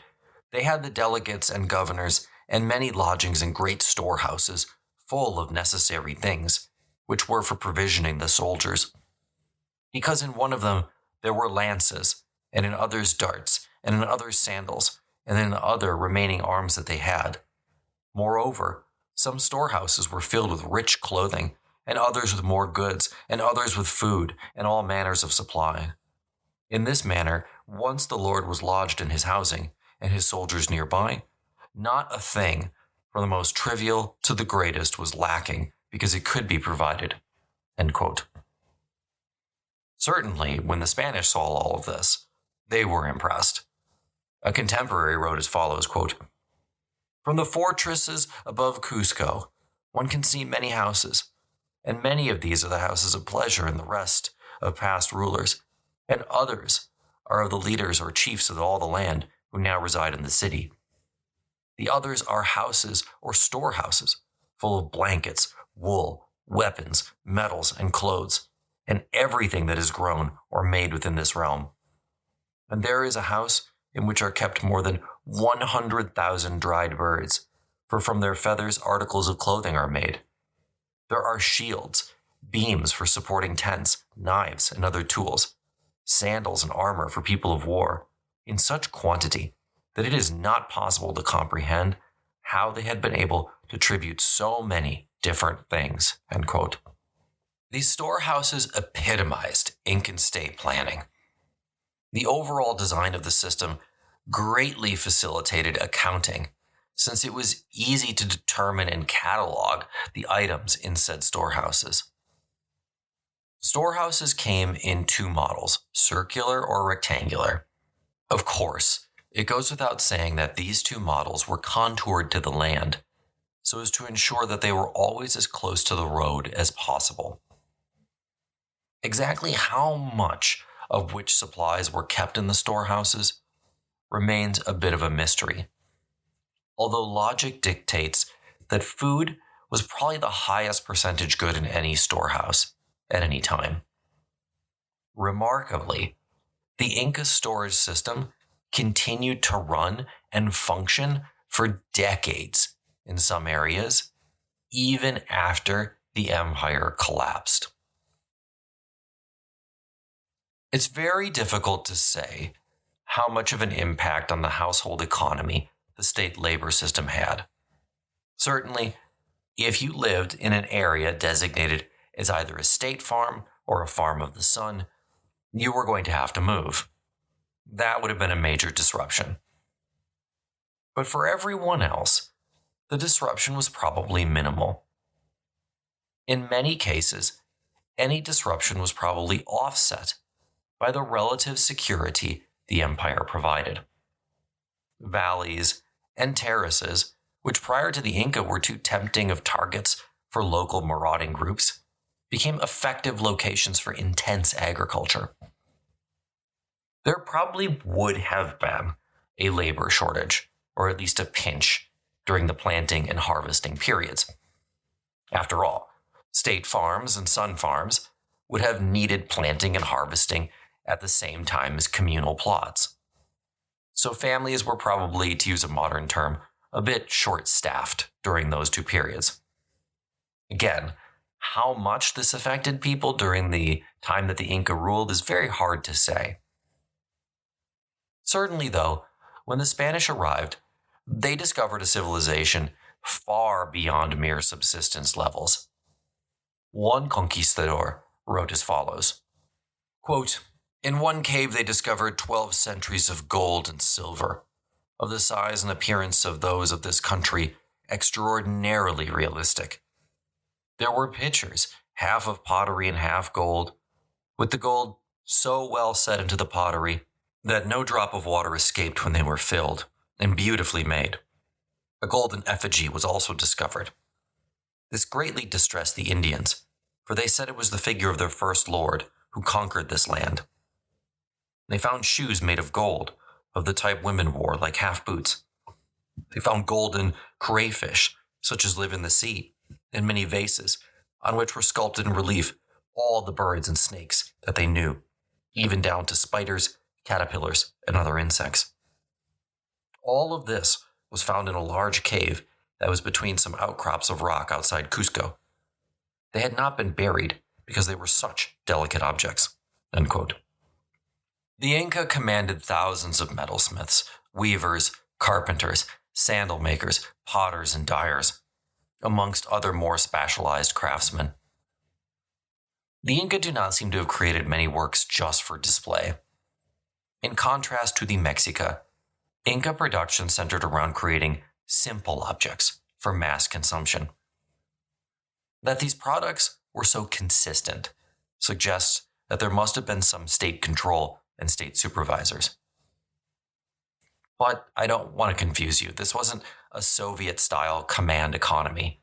they had the delegates and governors and many lodgings and great storehouses full of necessary things, which were for provisioning the soldiers. Because in one of them there were lances, and in others darts, and in others sandals, and in other remaining arms that they had. Moreover, some storehouses were filled with rich clothing, and others with more goods, and others with food, and all manners of supply. In this manner, once the Lord was lodged in his housing, and his soldiers nearby, not a thing, from the most trivial to the greatest, was lacking, because it could be provided." End quote. Certainly, when the Spanish saw all of this, they were impressed. A contemporary wrote as follows, quote, "From the fortresses above Cusco, one can see many houses, and many of these are the houses of pleasure and the rest of past rulers, and others are of the leaders or chiefs of all the land who now reside in the city. The others are houses or storehouses, full of blankets, wool, weapons, metals, and clothes, and everything that is grown or made within this realm. And there is a house in which are kept more than 100,000 dried birds, for from their feathers articles of clothing are made. There are shields, beams for supporting tents, knives and other tools, sandals and armor for people of war, in such quantity that it is not possible to comprehend how they had been able to tribute so many different things." End quote. These storehouses epitomized Incan state planning. The overall design of the system greatly facilitated accounting, since it was easy to determine and catalog the items in said storehouses. Storehouses came in two models, circular or rectangular. Of course, it goes without saying that these two models were contoured to the land, so as to ensure that they were always as close to the road as possible. Exactly how much of which supplies were kept in the storehouses remains a bit of a mystery, although logic dictates that food was probably the highest percentage good in any storehouse at any time. Remarkably, the Inca storage system continued to run and function for decades in some areas, even after the empire collapsed. It's very difficult to say how much of an impact on the household economy the state labor system had. Certainly, if you lived in an area designated as either a state farm or a farm of the sun, you were going to have to move. That would have been a major disruption. But for everyone else, the disruption was probably minimal. In many cases, any disruption was probably offset by the relative security the empire provided. Valleys and terraces, which prior to the Inca were too tempting of targets for local marauding groups, became effective locations for intense agriculture. There probably would have been a labor shortage, or at least a pinch, during the planting and harvesting periods. After all, state farms and sun farms would have needed planting and harvesting at the same time as communal plots. So families were probably, to use a modern term, a bit short-staffed during those two periods. Again, how much this affected people during the time that the Inca ruled is very hard to say. Certainly, though, when the Spanish arrived, they discovered a civilization far beyond mere subsistence levels. One conquistador wrote as follows, quote, "In one cave they discovered 12 centuries of gold and silver, of the size and appearance of those of this country, extraordinarily realistic. There were pitchers, half of pottery and half gold, with the gold so well set into the pottery that no drop of water escaped when they were filled, and beautifully made. A golden effigy was also discovered. This greatly distressed the Indians, for they said it was the figure of their first lord who conquered this land. They found shoes made of gold, of the type women wore, like half boots. They found golden crayfish, such as live in the sea, and many vases, on which were sculpted in relief all the birds and snakes that they knew, even down to spiders, caterpillars, and other insects. All of this was found in a large cave that was between some outcrops of rock outside Cusco. They had not been buried because they were such delicate objects." End quote. The Inca commanded thousands of metalsmiths, weavers, carpenters, sandal makers, potters, and dyers, amongst other more specialized craftsmen. The Inca do not seem to have created many works just for display. In contrast to the Mexica, Inca production centered around creating simple objects for mass consumption. That these products were so consistent suggests that there must have been some state control and state supervisors. But I don't want to confuse you. This wasn't a Soviet-style command economy.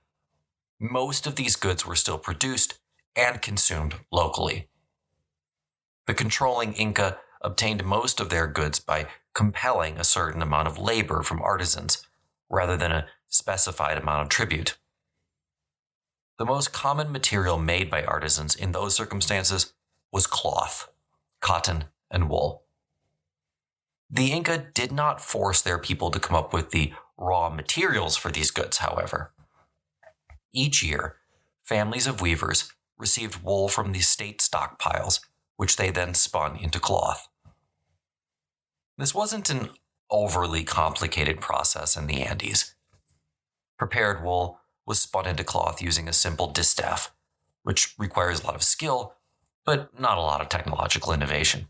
Most of these goods were still produced and consumed locally. The controlling Inca obtained most of their goods by compelling a certain amount of labor from artisans, rather than a specified amount of tribute. The most common material made by artisans in those circumstances was cloth, cotton, and wool. The Inca did not force their people to come up with the raw materials for these goods, however. Each year, families of weavers received wool from the state stockpiles, which they then spun into cloth. This wasn't an overly complicated process in the Andes. Prepared wool was spun into cloth using a simple distaff, which requires a lot of skill, but not a lot of technological innovation.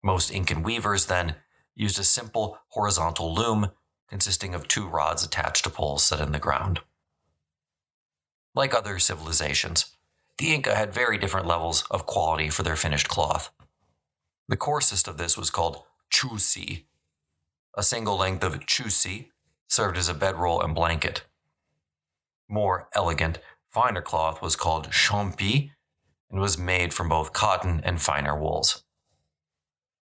Most Incan weavers then used a simple horizontal loom consisting of 2 rods attached to poles set in the ground. Like other civilizations, the Inca had very different levels of quality for their finished cloth. The coarsest of this was called chusi. A single length of chusi served as a bedroll and blanket. More elegant, finer cloth was called champi and was made from both cotton and finer wools.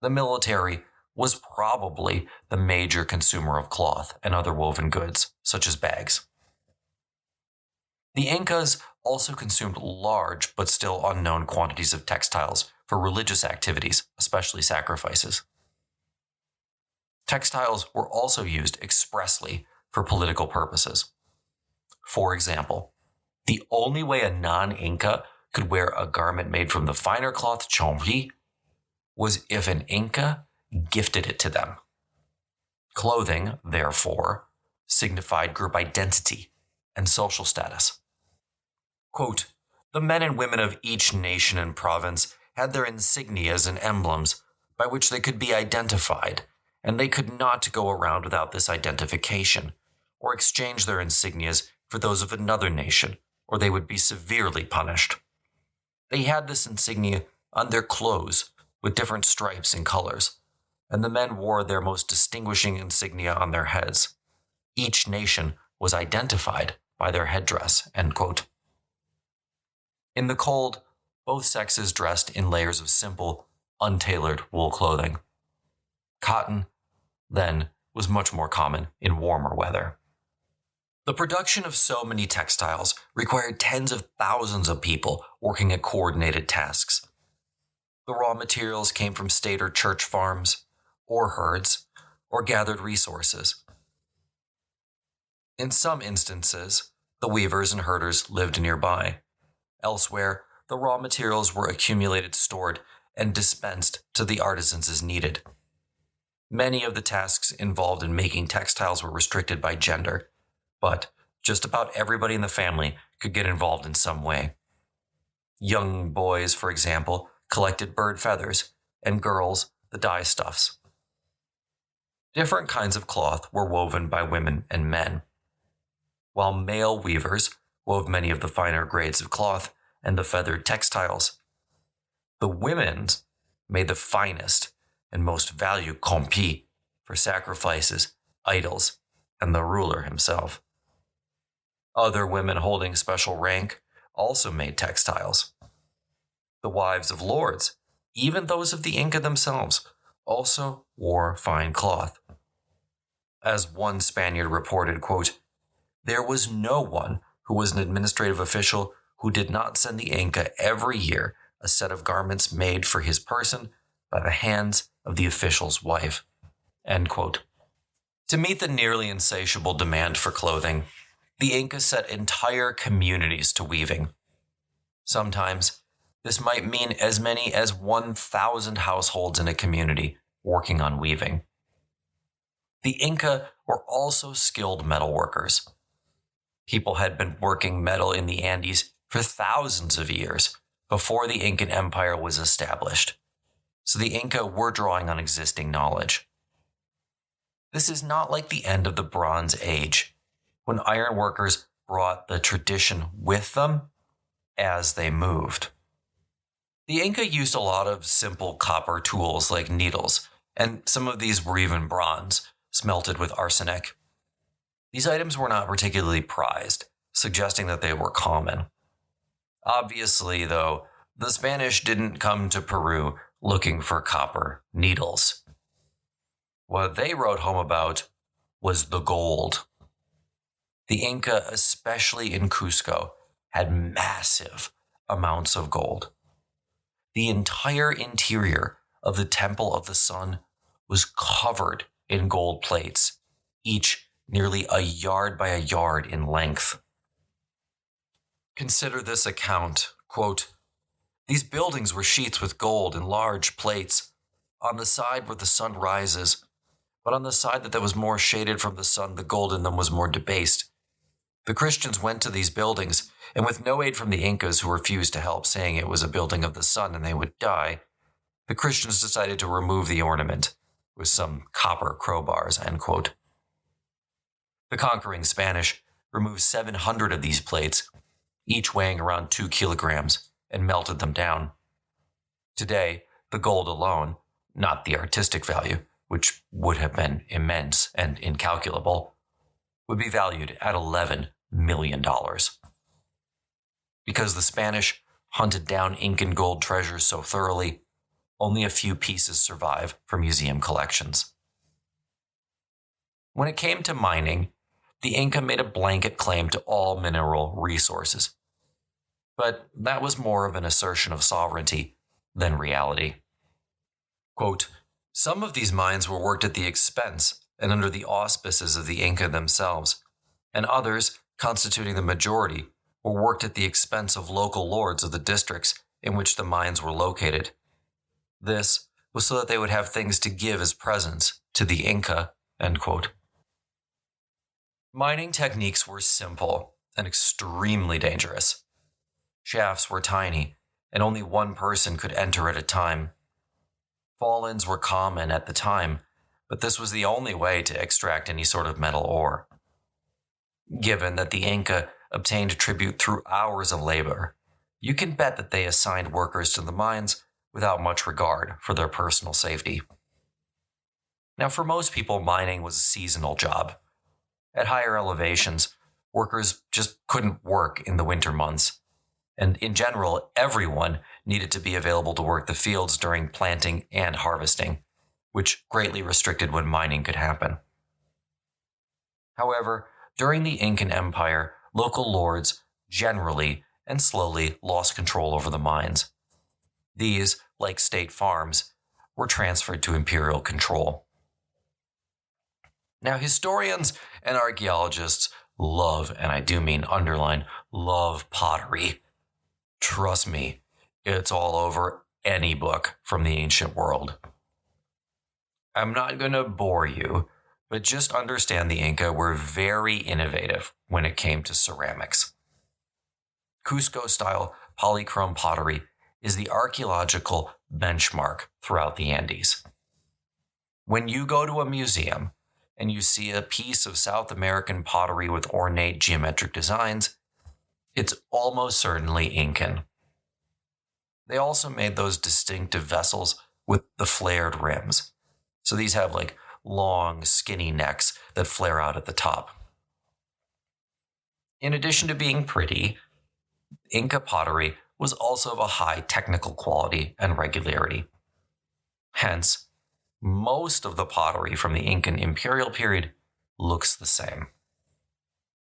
The military was probably the major consumer of cloth and other woven goods, such as bags. The Incas also consumed large but still unknown quantities of textiles for religious activities, especially sacrifices. Textiles were also used expressly for political purposes. For example, the only way a non-Inca could wear a garment made from the finer cloth chomri was if an Inca gifted it to them. Clothing, therefore, signified group identity and social status. Quote, the men and women of each nation and province had their insignias and emblems by which they could be identified, and they could not go around without this identification, or exchange their insignias for those of another nation, or they would be severely punished. They had this insignia on their clothes with different stripes and colors, and the men wore their most distinguishing insignia on their heads. Each nation was identified by their headdress, end quote. In the cold, both sexes dressed in layers of simple, untailored wool clothing. Cotton, then, was much more common in warmer weather. The production of so many textiles required tens of thousands of people working at coordinated tasks. The raw materials came from state or church farms, or herds, or gathered resources. In some instances, the weavers and herders lived nearby. Elsewhere, the raw materials were accumulated, stored, and dispensed to the artisans as needed. Many of the tasks involved in making textiles were restricted by gender, but just about everybody in the family could get involved in some way. Young boys, for example, collected bird feathers, and girls the dye stuffs. Different kinds of cloth were woven by women and men. While male weavers wove many of the finer grades of cloth and the feathered textiles, the women made the finest and most valued kompi for sacrifices, idols, and the ruler himself. Other women holding special rank also made textiles. The wives of lords, even those of the Inca themselves, also wore fine cloth. As one Spaniard reported, quote, there was no one who was an administrative official who did not send the Inca every year a set of garments made for his person by the hands of the official's wife. End quote. To meet the nearly insatiable demand for clothing, the Inca set entire communities to weaving. Sometimes, This might mean as many as 1,000 households in a community working on weaving. The Inca were also skilled metalworkers. People had been working metal in the Andes for thousands of years before the Incan Empire was established, so the Inca were drawing on existing knowledge. This is not like the end of the Bronze Age, when iron workers brought the tradition with them as they moved. The Inca used a lot of simple copper tools like needles, and some of these were even bronze, smelted with arsenic. These items were not particularly prized, suggesting that they were common. Obviously, though, the Spanish didn't come to Peru looking for copper needles. What they wrote home about was the gold. The Inca, especially in Cusco, had massive amounts of gold. The entire interior of the Temple of the Sun was covered in gold plates, each nearly a yard by a yard in length. Consider this account, quote, "These buildings were sheets with gold in large plates on the side where the sun rises, but on the side that was more shaded from the sun, the gold in them was more debased. The Christians went to these buildings, and with no aid from the Incas, who refused to help, saying it was a building of the sun and they would die, the Christians decided to remove the ornament with some copper crowbars," end quote. The conquering Spanish removed 700 of these plates, each weighing around 2 kilograms, and melted them down. Today, the gold alone, not the artistic value, which would have been immense and incalculable, would be valued at $11 million. Because the Spanish hunted down Incan gold treasures so thoroughly, only a few pieces survive for museum collections. When it came to mining, the Inca made a blanket claim to all mineral resources. But that was more of an assertion of sovereignty than reality. Quote, "Some of these mines were worked at the expense and under the auspices of the Inca themselves, and others, constituting the majority, were worked at the expense of local lords of the districts in which the mines were located. This was so that they would have things to give as presents to the Inca," end quote. Mining techniques were simple and extremely dangerous. Shafts were tiny, and only one person could enter at a time. Fall-ins were common at the time, but this was the only way to extract any sort of metal ore. Given that the Inca obtained tribute through hours of labor, you can bet that they assigned workers to the mines without much regard for their personal safety. Now, for most people, mining was a seasonal job. At higher elevations, workers just couldn't work in the winter months. And in general, everyone needed to be available to work the fields during planting and harvesting, which greatly restricted when mining could happen. However, during the Incan Empire, local lords generally and slowly lost control over the mines. These, like state farms, were transferred to imperial control. Now, historians and archaeologists love, and I do mean underline, love pottery. Trust me, it's all over any book from the ancient world. I'm not going to bore you, but just understand the Inca were very innovative when it came to ceramics. Cusco-style polychrome pottery is the archaeological benchmark throughout the Andes. When you go to a museum and you see a piece of South American pottery with ornate geometric designs, it's almost certainly Incan. They also made those distinctive vessels with the flared rims. So these have like long, skinny necks that flare out at the top. In addition to being pretty, Inca pottery was also of a high technical quality and regularity. Hence, most of the pottery from the Incan imperial period looks the same.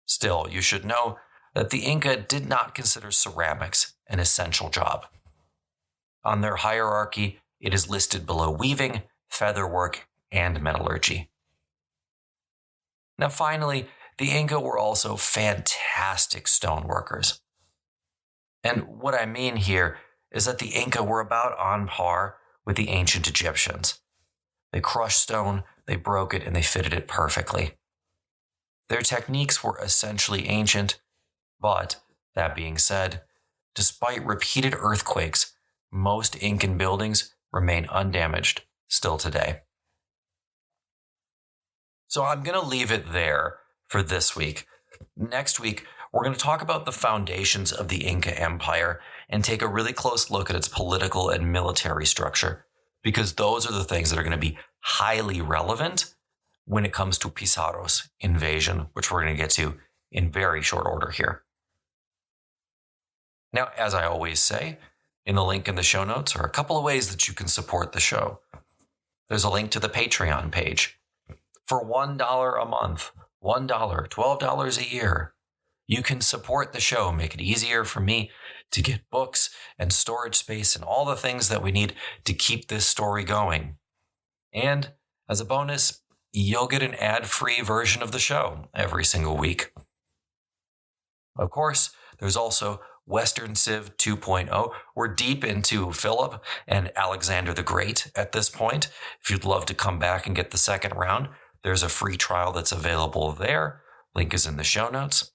Still, you should know that the Inca did not consider ceramics an essential job. On their hierarchy, it is listed below weaving, featherwork, and metallurgy. Now finally, the Inca were also fantastic stoneworkers. And what I mean here is that the Inca were about on par with the ancient Egyptians. They crushed stone, they broke it, and they fitted it perfectly. Their techniques were essentially ancient, but that being said, despite repeated earthquakes, most Incan buildings remain undamaged still today. So I'm going to leave it there for this week. Next week, we're going to talk about the foundations of the Inca Empire and take a really close look at its political and military structure, because those are the things that are going to be highly relevant when it comes to Pizarro's invasion, which we're going to get to in very short order here. Now, as I always say, in the link in the show notes are a couple of ways that you can support the show. There's a link to the Patreon page. For $1 a month, $1, $12 a year, you can support the show, make it easier for me to get books and storage space and all the things that we need to keep this story going. And as a bonus, you'll get an ad-free version of the show every single week. Of course, there's also Western Civ 2.0. We're deep into Philip and Alexander the Great at this point. If you'd love to come back and get the second round, there's a free trial that's available there. Link is in the show notes.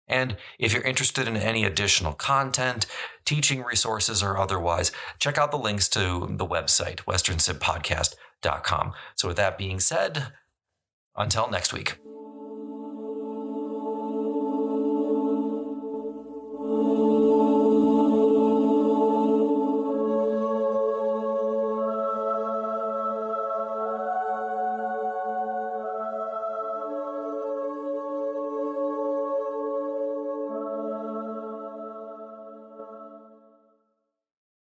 And if you're interested in any additional content, teaching resources or otherwise, check out the links to the website, westerncivpodcast.com. So with that being said, until next week.